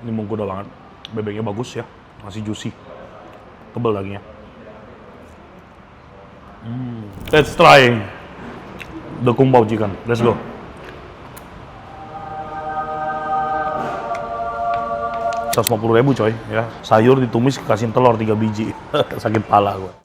Ini menggoda banget. Bebeknya bagus ya, masih juicy. Tebel dagingnya. Let's try the Kung Pao chicken. Let's go. Rp150.000 coy ya. Sayur ditumis kasih telur 3 biji. Sakit pala gua.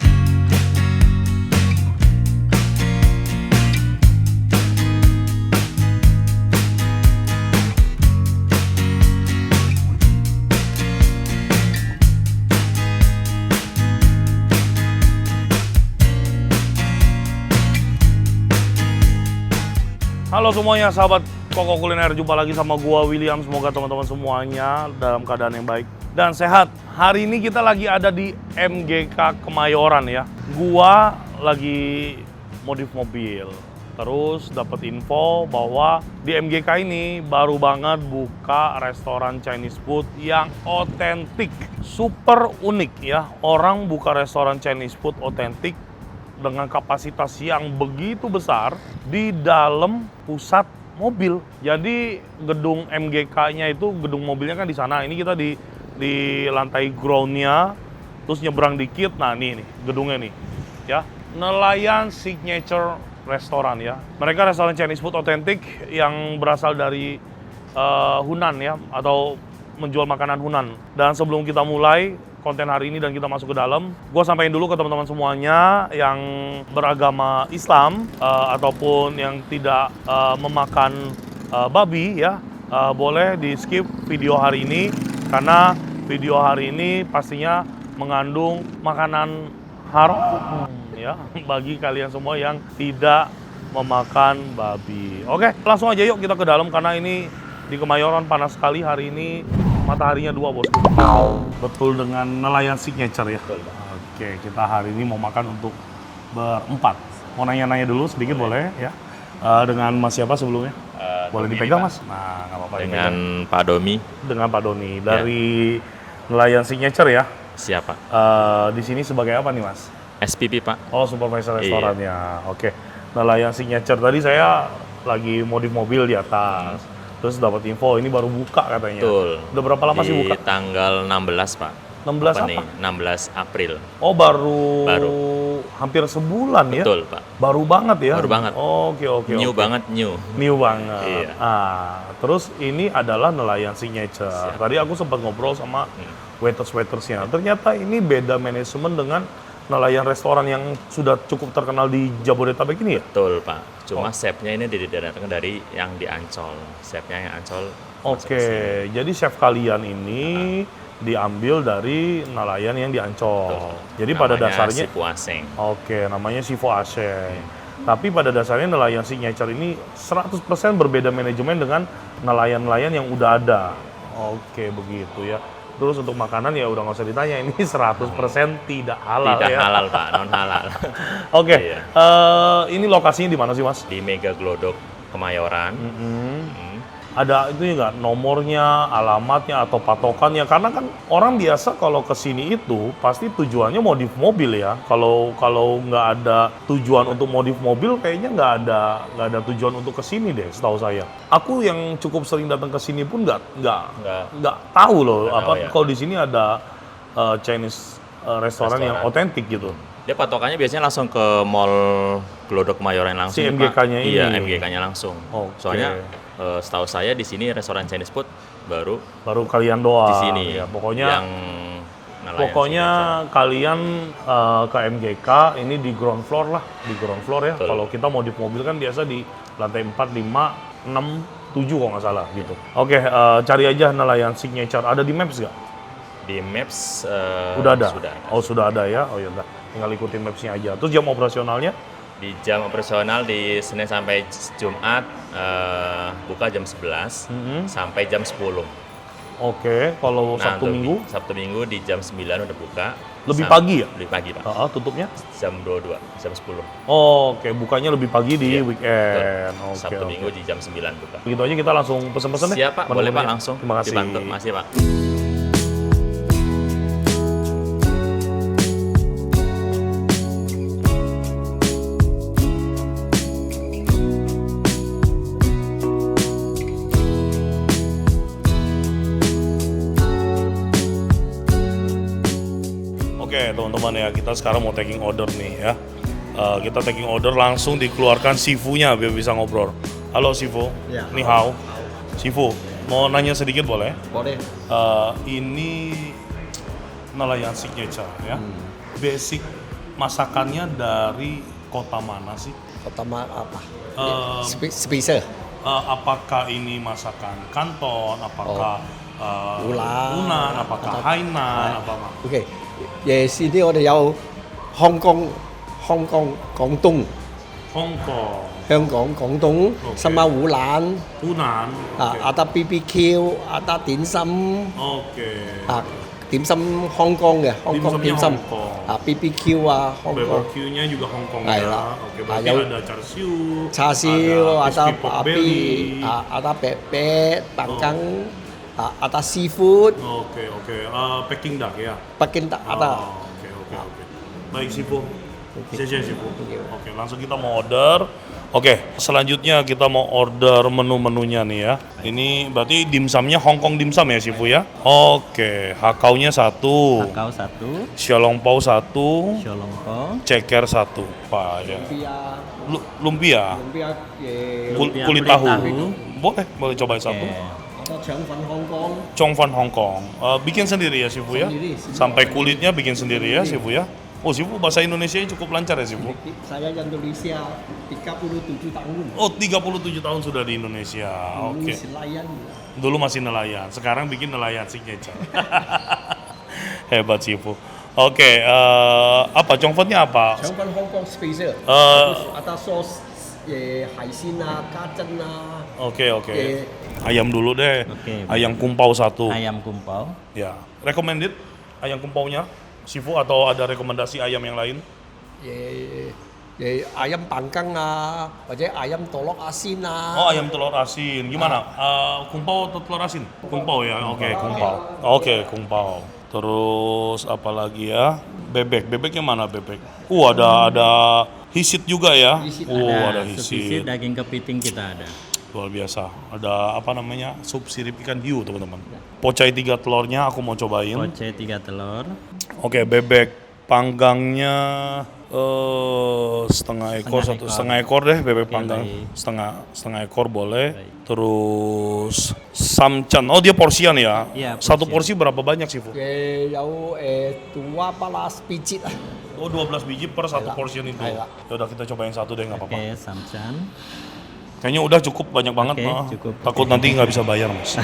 Halo semuanya, sahabat Koko Kuliner, jumpa lagi sama gua William. Semoga teman-teman semuanya dalam keadaan yang baik dan sehat. Hari ini kita lagi ada di MGK Kemayoran ya. Gua lagi modif mobil. Terus dapat info bahwa di MGK ini baru banget buka restoran Chinese food yang otentik, super unik ya. Orang buka restoran Chinese food otentik dengan kapasitas yang begitu besar di dalam pusat mobil. Jadi gedung MGK-nya itu, gedung mobilnya kan di sana. Ini kita di lantai ground-nya, terus nyebrang dikit. Nah ini nih gedungnya nih, ya. Nelayan Signature Restoran ya. Mereka restoran Chinese food otentik yang berasal dari Hunan ya, atau menjual makanan Hunan. Dan sebelum kita mulai konten hari ini dan kita masuk ke dalam, gue sampaikan dulu ke teman-teman semuanya yang beragama Islam ataupun yang tidak memakan babi ya, boleh di skip video hari ini karena video hari ini pastinya mengandung makanan haram ya bagi kalian semua yang tidak memakan babi. Oke, langsung aja yuk kita ke dalam karena ini di Kemayoran panas sekali hari ini. Mataharinya 2 bosku. Betul, dengan nelayan signature ya. Oke, kita hari ini mau makan untuk berempat. Mau nanya-nanya dulu sedikit boleh ya. Dengan Mas siapa sebelumnya? Boleh Doni, dipegang Pak. Mas? Nah, nggak apa-apa. Dengan Pak Domi. Dengan Pak Doni dari nelayan signature ya. Siapa? Di sini sebagai apa nih Mas? SPP Pak. Oh, supervisor restorannya. Oke. Nelayan signature. Tadi saya lagi modif mobil di atas. Terus dapat info ini baru buka katanya. Betul. Udah berapa lama sih buka? Di tanggal 16 Pak. 16 apa? Nih? 16 April. Oh, baru hampir sebulan ya? Betul Pak. Baru banget ya? Baru banget. Oke. New banget, new. New banget. Iya. Terus ini adalah nelayan signature. Tadi aku sempat ngobrol sama waitersnya. Ternyata ini beda manajemen dengan nelayan restoran yang sudah cukup terkenal di Jabodetabek ini ya? Betul Pak. Cuma chefnya ini didatangkan dari yang di Ancol. Chefnya yang Ancol. Oke, jadi chef kalian ini diambil dari nelayan yang di Ancol. Betul. Jadi pada Namanya dasarnya Sifu Aseng. Oke, namanya Sifu Aseng. Tapi pada dasarnya nelayan signature ini 100% berbeda manajemen dengan nelayan-nelayan yang udah ada. Oke, begitu ya. Terus untuk makanan ya udah nggak usah ditanya, ini 100% tidak halal Tidak ya. halal Pak, non halal. Oke, Iya. ini lokasinya di mana sih Mas? Di Mega Glodok Kemayoran. Ada itu nggak nomornya, alamatnya atau patokannya? Karena kan orang biasa kalau ke sini itu pasti tujuannya modif mobil ya. Kalau nggak ada tujuan untuk modif mobil, kayaknya nggak ada tujuan untuk ke sini deh, setahu saya. Aku yang cukup sering datang ke sini pun nggak tahu loh Nggak apa tahu ya. kalau di sini ada Chinese restoran yang otentik gitu. Dia patokannya biasanya langsung ke Mall Glodok Kemayoran langsung. Si Pak. MGK-nya ini? Iya, MGK-nya langsung. Oke. Soalnya setahu saya di sini restoran Chinese food baru Baru kalian doang. di sini. Ya, pokoknya yang nelayan Pokoknya signature. kalian ke MGK ini di ground floor lah, di ground floor ya. Betul. Kalau kita modif mobil kan biasa di lantai 4, 5, 6, 7 kalau nggak salah gitu. Oke, cari aja nelayan signature. Ada di Maps nggak? Di Maps Udah ada? Sudah. Oh, sudah ada ya? Oh ya udah, tinggal ikutin Maps-nya aja. Terus jam operasionalnya? Di jam operasional di Senin sampai Jumat buka jam 11 sampai jam 10. Oke, kalau Sabtu untuk Minggu? Sabtu Minggu di jam 9 udah buka. Lebih pagi ya? Lebih pagi Pak. Tutupnya? Jam 22, jam 10. Oke, bukanya lebih pagi di Iya, weekend. Betul. Oke, Sabtu oke. Minggu di jam 9 buka. Begitu aja kita langsung pesen-pesen deh. Siap Pak, boleh Pak menu-menunya. langsung. Terima kasih. Dibantu. Makasih Pak. Oke, teman-teman ya, kita sekarang mau taking order nih ya. Kita taking order langsung dikeluarkan Sifu-nya biar bisa ngobrol. Halo Sifu, Ya, ni hao. Sifu, mau nanya sedikit boleh? Boleh. Ini nelayan signature ya. Basic masakannya dari kota mana sih? Kota apa? Eh, Spesial. Apakah ini masakan Kanton? Apakah Hunan. Apakah Hainan? Apa? OK，夜市啲我哋有香港、廣東、 Hong Kong, 香港、廣東、新馬湖南 Hunan. ada BBQ，ada 點心 Oke. 點心香港嘅香港 Dimsumnya 點心 Hong Kong. BBQ 香港 BBQ-nya juga Hong Kong Hai ya. lah. Oke, berarti Yang ada char siu, 叉燒 ada ada crispy pork babi belly. ada bebek panggang ada seafood Oke. Peking duck ya. Peking tak ada. Oke. Baik Sifu. Siap Sifu. Oke. Oke, langsung kita mau order. Oke, selanjutnya kita mau order menu-menunya nih ya. Ini berarti dimsumnya Hong Kong dimsum ya Sifu ya? Oke, hakaunya 1, Kakao 1, xiaolongbao 1, Xiaolongbao, ceker 1. Pak ya. Lumpia. lumpia Lumpia Kulit kulit tahu. tahu. Boleh cobain satu. ada Chongfan Hong Kong. Chongfan Hong Kong. Bikin sendiri ya Sifu ya? Sendiri. Sampai kulitnya bikin sendiri ya Sifu ya? Oh Sifu bahasa Indonesia cukup lancar ya Sifu? Saya Indonesia 37 tahun. Oh 37 tahun sudah di Indonesia. Dulu Oke. nelayan. Dulu masih nelayan, sekarang bikin nelayan signature. Hebat Sifu. Oke, apa Chongfannya apa? Chongfan Hong Kong special. Eh, ada sos 海鮮啊、家珍啊。 Oke. Eh. Ayam dulu deh. Oke. Ayam kumpau 1. ayam kumpau, Ya. Recommended ayam kumpaunya Sifu atau ada rekomendasi ayam yang lain? ayam panggang ah, atau ayam tolok asin ah. Oh, ayam telur asin. Gimana? Kumpau atau telur asin? Kumpau ya. Oke, kumpau. Oke, kumpau. Terus apa lagi ya? Bebek. Bebeknya mana bebek? Ada hisit juga ya. Hisit. Ada sup hisit. daging kepiting kita ada. Luar biasa. Ada apa namanya? Sup sirip ikan hiu, teman-teman. Pocai 3 telurnya aku mau cobain. Poce 3 telur, Oke, bebek panggangnya setengah ekor, setengah ekor deh bebek Oke, panggang. baik. Setengah ekor boleh. Baik. Terus samcan. Oh, dia porsian ya? Iya, Satu porsi porsian. berapa banyak sih, Bu? 有12 biji lah. Oh, 12 biji per satu Iya. porsian itu. Iya. Ya udah kita cobain satu deh, nggak apa-apa. oke, samcan, Kayaknya udah cukup banyak banget. Oke, Nah. cukup. Takut nanti nggak bisa bayar, Mas.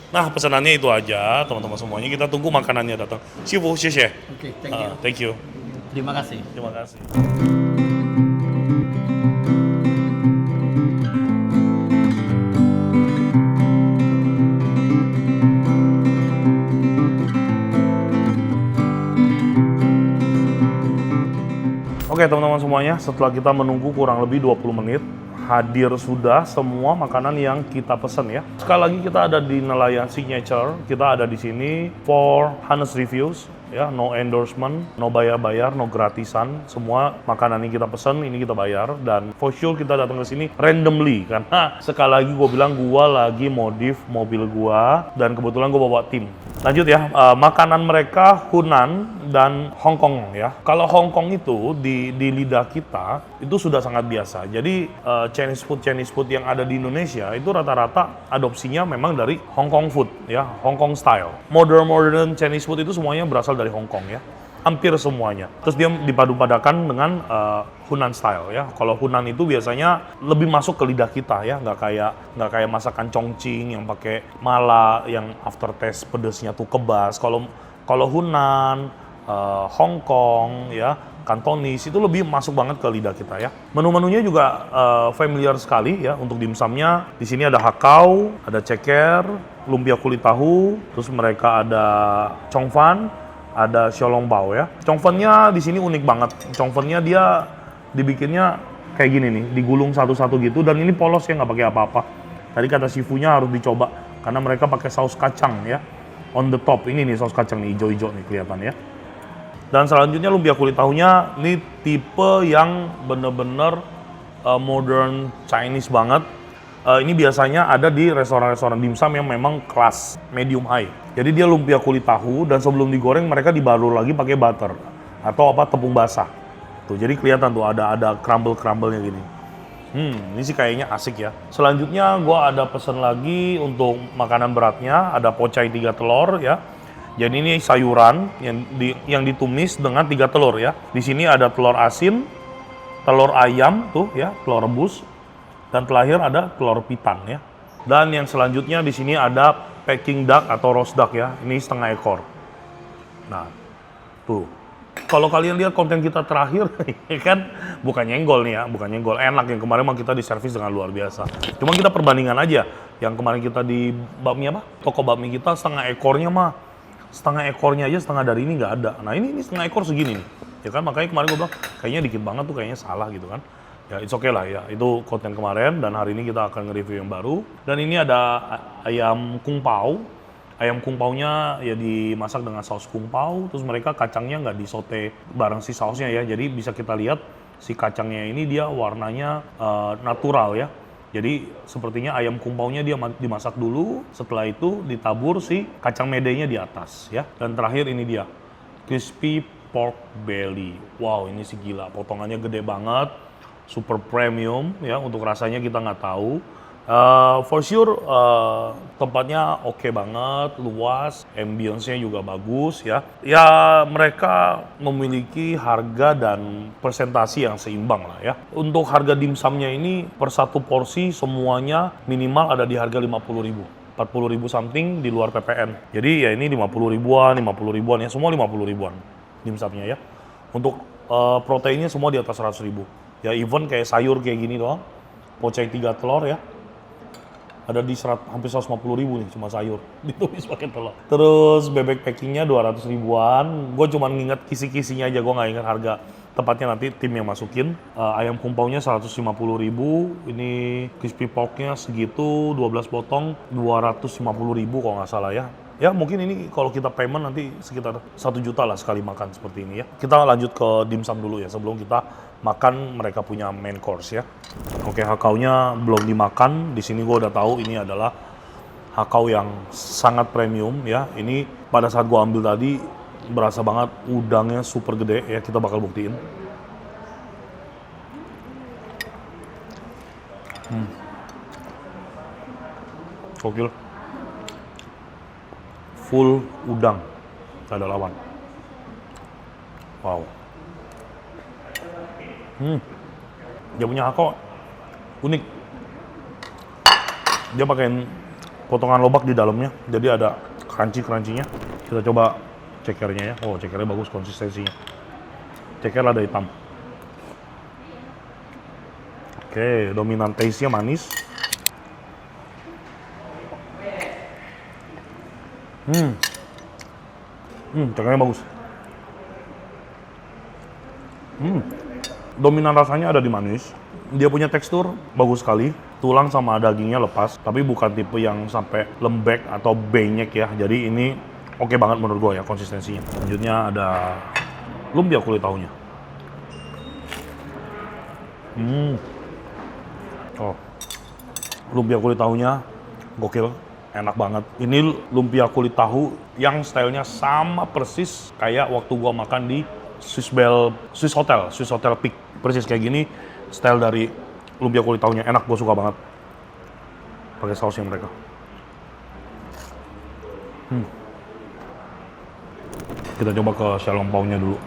Nah, pesanannya itu aja, teman-teman semuanya. Kita tunggu makanannya datang. Sifu, xie. Oke, thank you. Thank you. terima kasih. Terima kasih. Oke teman-teman semuanya, setelah kita menunggu kurang lebih 20 menit, hadir sudah semua makanan yang kita pesan ya. Sekali lagi kita ada di Nelayan Signature, kita ada di sini for honest reviews ya, no endorsement, no bayar-bayar, no gratisan, semua makanan yang kita pesan ini kita bayar dan for sure kita datang ke sini randomly karena sekali lagi gue bilang gue lagi modif mobil gue dan kebetulan gue bawa tim. Lanjut ya, makanan mereka Hunan dan Hong Kong ya. Kalau Hong Kong itu di lidah kita itu sudah sangat biasa. Jadi Chinese food yang ada di Indonesia itu rata-rata adopsinya memang dari Hong Kong food ya, Hong Kong style. Modern Chinese food itu semuanya berasal dari Hong Kong ya. Hampir semuanya. Terus dia dipadu-padakan dengan Hunan style ya. Kalau Hunan itu biasanya lebih masuk ke lidah kita ya, nggak kayak masakan Chongqing yang pakai mala yang aftertaste pedesnya tuh kebas. Kalau Hunan, Hong Kong ya, Kantonis itu lebih masuk banget ke lidah kita ya. Menu-menunya juga familiar sekali ya untuk dimsumnya. Di sini ada hakau, ada ceker, lumpia kulit tahu, terus mereka ada chongfan, ada xiaolongbao ya. Chongfannya di sini unik banget. Chongfannya dia dibikinnya kayak gini nih, digulung satu-satu gitu dan ini polos ya, nggak pakai apa-apa. Tadi kata sifunya harus dicoba karena mereka pakai saus kacang ya. On the top ini nih saus kacang nih, hijau-hijau nih kelihatan ya. Dan selanjutnya lumpia kulit tahunya ini tipe yang bener-bener modern Chinese banget. Ini biasanya ada di restoran-restoran dimsum yang memang kelas medium high. Jadi dia lumpia kulit tahu dan sebelum digoreng mereka dibalur lagi pakai butter atau tepung basah. Tuh, jadi kelihatan tuh ada crumble-crumble-nya gini. Ini sih kayaknya asik ya. Selanjutnya gua ada pesen lagi untuk makanan beratnya, ada pocai 3 telur ya. Jadi ini sayuran yang ditumis dengan 3 telur ya. Di sini ada telur asin, telur ayam tuh ya, telur rebus. Dan terakhir ada telur pitan ya. Dan yang selanjutnya di sini ada Peking duck atau roast duck ya. Ini setengah ekor. Nah, tuh. Kalau kalian lihat konten kita terakhir, kan bukan nyenggol nih ya, bukan nyenggol. Enak yang kemarin mah kita diservis dengan luar biasa. Cuma kita perbandingan aja. Yang kemarin kita di bakmi apa? Toko bakmi kita setengah ekornya aja setengah dari ini nggak ada. Nah ini setengah ekor segini nih. Ya kan makanya kemarin gue bilang kayaknya dikit banget tuh, kayaknya salah gitu kan. Ya it's okay lah ya, itu konten kemarin dan hari ini kita akan nge-review yang baru. Dan ini ada ayam kung pao. Ayam kung pao-nya ya dimasak dengan saus kung pao, terus mereka kacangnya nggak disote bareng si sausnya ya. Jadi bisa kita lihat si kacangnya ini dia warnanya natural ya. Jadi sepertinya ayam kung pao-nya dia dimasak dulu, setelah itu ditabur si kacang medenya di atas ya. Dan terakhir ini dia, crispy pork belly. Wow, ini sih gila, potongannya gede banget. Super premium ya, untuk rasanya kita nggak tahu. For sure tempatnya oke banget, luas, ambience-nya juga bagus ya. Ya mereka memiliki harga dan presentasi yang seimbang lah ya. Untuk harga dimsumnya ini per satu porsi semuanya minimal ada di harga 50.000. 40.000 something di luar PPN. Jadi ya ini 50 ribuan ya, semua 50 ribuan dimsumnya ya. Untuk proteinnya semua di atas 100.000. Ya even kayak sayur kayak gini doang, pocai 3 telur ya, ada di hampir 150.000 nih cuma sayur, ditumis pakai telur. Terus bebek packingnya 200 ribuan, gue cuma nginget kisi-kisinya aja, gue nggak inget harga tepatnya, nanti tim yang masukin. Ayam kung pao-nya 150.000, ini crispy pork-nya segitu, 12 potong, 250.000 kalau nggak salah ya. Ya mungkin ini kalau kita payment nanti sekitar 1 juta lah sekali makan seperti ini ya. Kita lanjut ke dimsum dulu ya sebelum kita makan mereka punya main course ya. Oke, hakaunya belum dimakan. Di sini gue udah tahu ini adalah hakau yang sangat premium ya. Ini pada saat gue ambil tadi berasa banget udangnya super gede ya. Kita bakal buktiin. Gokil. Full udang, gak ada lawan. Wow. Dia punya hakau unik. Dia pakai potongan lobak di dalamnya, jadi ada crunchy-crunchy-nya. Kita coba cekernya ya. Oh, cekernya bagus konsistensinya. Ceker ada hitam. Oke, dominan taste-nya manis. Cekernya bagus. Dominan rasanya ada di manis. Dia punya tekstur bagus sekali. Tulang sama dagingnya lepas, tapi bukan tipe yang sampai lembek atau benyek ya. Jadi ini oke banget menurut gue ya konsistensinya. Selanjutnya ada lumpia kulit tahunya. Oh, lumpia kulit tahunya gokil. Enak banget. Ini lumpia kulit tahu yang stylenya sama persis kayak waktu gua makan di Swiss Hotel Peak. Persis kayak gini style dari lumpia kulit tahunya. Enak, gua suka banget. Pakai sausnya mereka. Kita coba ke xiaolong bao-nya dulu.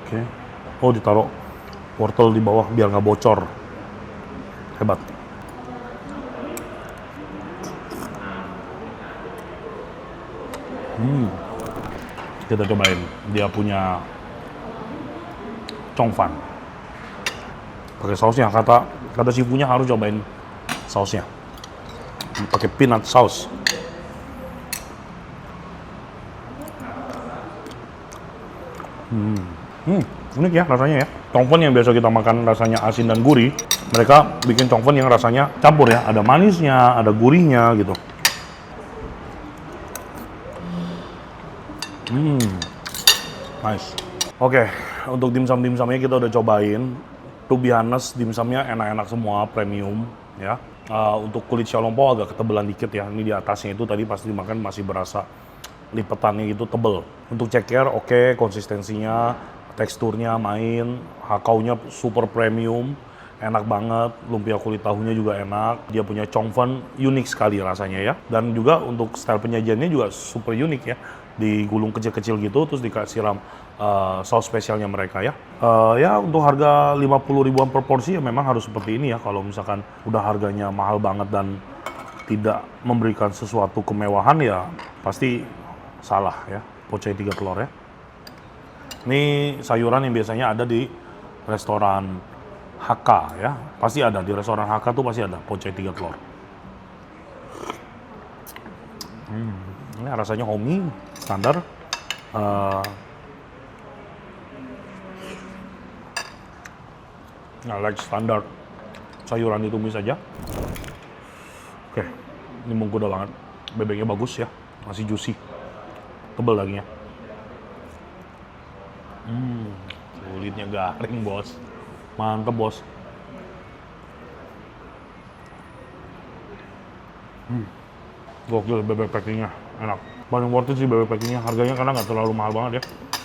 Oke. Oh, ditaruh wortel di bawah biar nggak bocor. Hebat. Kita cobain, dia punya congfan pakai sausnya. Kata sifunya harus cobain sausnya, pakai peanut sauce. Unik ya rasanya ya. Congfan yang biasa kita makan rasanya asin dan gurih, mereka bikin congfan yang rasanya campur ya, ada manisnya, ada gurihnya gitu. Nice. Oke, untuk dimsumnya kita udah cobain. To be honest, dimsumnya enak-enak semua, premium ya. Untuk kulit xiaolongbao agak ketebelan dikit ya. Ini di atasnya itu tadi pasti dimakan masih berasa lipetannya itu tebel. Untuk ceker oke, konsistensinya, teksturnya main, hakaunya super premium, enak banget. Lumpia kulit tahunya juga enak. Dia punya chongfen unik sekali rasanya ya. Dan juga untuk style penyajiannya juga super unik ya. Digulung kecil-kecil gitu, terus dikasih siram saus spesialnya mereka ya. Ya untuk harga 50 ribuan per porsi ya memang harus seperti ini ya. Kalau misalkan udah harganya mahal banget dan tidak memberikan sesuatu kemewahan ya pasti salah ya. Pocai 3 telur ya. Ini sayuran yang biasanya ada di restoran HK ya. Pasti ada di restoran HK tuh pasti ada pocai 3 telur. Ini rasanya homey standar. Nah, like standar sayuran ditumis aja. Oke, ini menggoda banget. Bebeknya bagus ya, masih juicy, tebel dagingnya. Kulitnya garing bos, mantep bos. Gokil bebek packingnya, enak. Paling worth it sih bebek packingnya, harganya karena nggak terlalu mahal banget ya.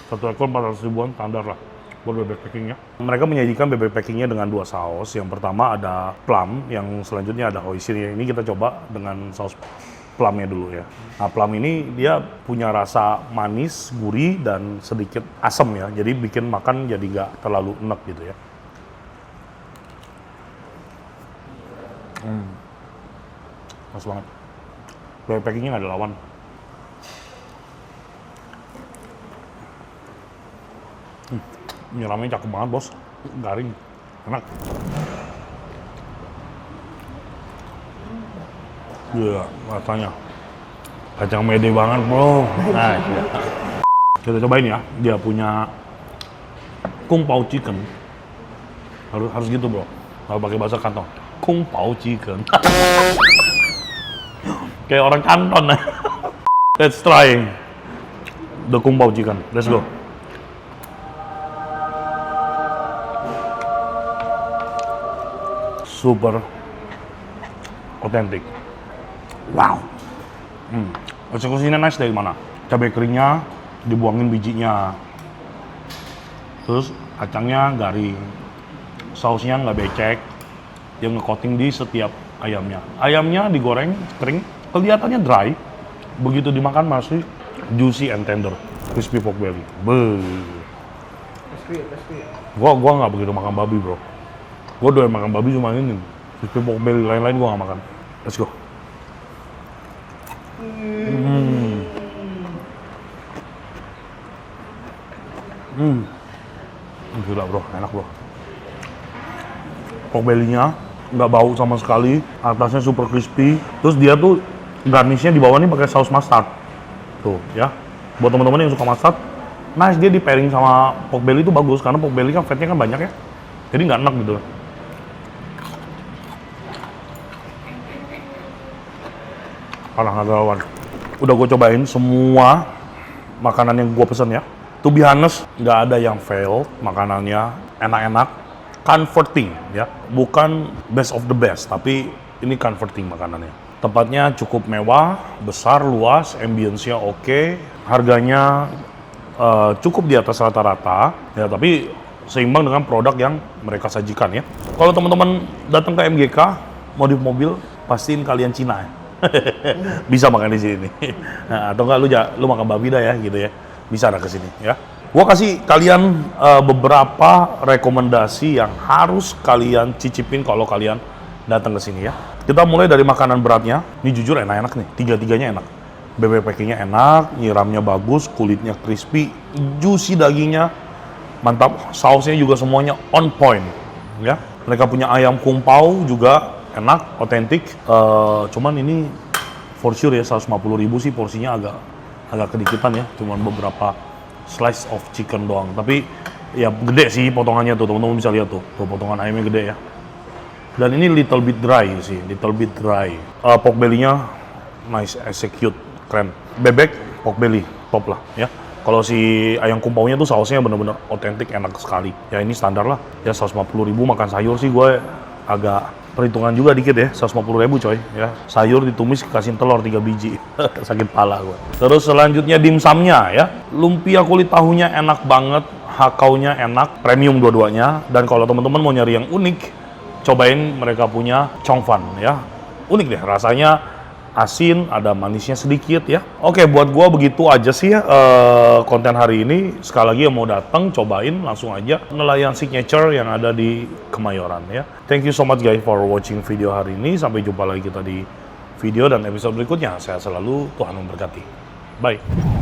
Satu ekor 400 ribuan standar lah buat bebek packingnya. Mereka menyajikan bebek packingnya dengan 2 saus. Yang pertama ada plum, yang selanjutnya ada hoisin. Ini kita coba dengan saus plumnya dulu ya. Nah plum ini dia punya rasa manis, gurih, dan sedikit asam ya. Jadi bikin makan jadi nggak terlalu enak gitu ya. Pas banget. Bebek packingnya nggak ada lawan. Nyiramnya cakep banget bos, garing, enak. Iya, rasanya kacang mede banget bro. Nah, kita cobain ya. Dia punya kung pao chicken. Harus gitu bro. Kalau pakai bahasa Kanton, kung pao chicken. Kayak orang Kanton. Let's try the kung pao chicken. Let's go. Super otentik. Wow. Eksekusinya nice dari mana? Cabai keringnya dibuangin bijinya. Terus kacangnya garing. Sausnya nggak becek. Dia nge-coating di setiap ayamnya. Ayamnya digoreng kering, kelihatannya dry. Begitu dimakan masih juicy and tender. Crispy pork belly. Crispy. Gua nggak begitu makan babi bro. Gue doyan makan babi cuma ini. Crispy pork belly lain-lain gue nggak makan. Let's go. Gila bro, enak bro. Pork belly-nya nggak bau sama sekali. Atasnya super crispy. Terus dia tuh garnishnya di bawah ini pakai saus mustard. Tuh ya. Buat teman-teman yang suka mustard, nice dia di pairing sama pork belly itu bagus karena pork belly kan fatnya kan banyak ya. Jadi nggak enak gitu. Parah nggak ada lawan. Udah gue cobain semua makanan yang gue pesen ya. To be honest, nggak ada yang fail makanannya, enak-enak, comforting ya. Bukan best of the best, tapi ini comforting makanannya. Tempatnya cukup mewah, besar, luas, ambience-nya oke, harganya cukup di atas rata-rata, ya tapi seimbang dengan produk yang mereka sajikan ya. Kalau teman-teman datang ke MGK, modif mobil, pastiin kalian Cina ya. Bisa makan di sini. Nah, atau enggak lu makan babi dah ya gitu ya. Bisa ada ke sini ya. Gua kasih kalian beberapa rekomendasi yang harus kalian cicipin kalau kalian datang ke sini ya. Kita mulai dari makanan beratnya. Ini jujur enak-enak nih. Tiga-tiganya enak. Bebek packingnya enak, nyiramnya bagus, kulitnya crispy, juicy dagingnya, mantap. Sausnya juga semuanya on point ya. Mereka punya ayam kung pao juga enak, otentik. Cuman ini for sure ya 150.000 sih porsinya agak kedikitan ya. Cuman beberapa slice of chicken doang. Tapi ya gede sih potongannya tuh, teman-teman bisa lihat tuh. Tuh potongan ayamnya gede ya. Dan ini little bit dry sih, little bit dry. Pork belly-nya nice, execute, keren. Bebek, pork belly, top lah ya. Kalau si ayam kung pao-nya tuh sausnya bener-bener otentik, enak sekali. Ya ini standar lah. Ya 150.000 makan sayur sih gue agak Perhitungan juga dikit ya, 150.000 coy ya. Sayur ditumis kasih telur 3 biji. Sakit pala gue. Terus selanjutnya dimsumnya ya. Lumpia kulit tahunya enak banget, hakaunya enak, premium dua-duanya. Dan kalau teman-teman mau nyari yang unik, cobain mereka punya Chongfan ya. Unik deh rasanya. Asin, ada manisnya sedikit ya. Oke, buat gua begitu aja sih ya konten hari ini. Sekali lagi yang mau datang, cobain langsung aja nelayan signature yang ada di Kemayoran ya. Thank you so much guys for watching video hari ini. Sampai jumpa lagi kita di video dan episode berikutnya. Saya selalu, Tuhan memberkati. Bye.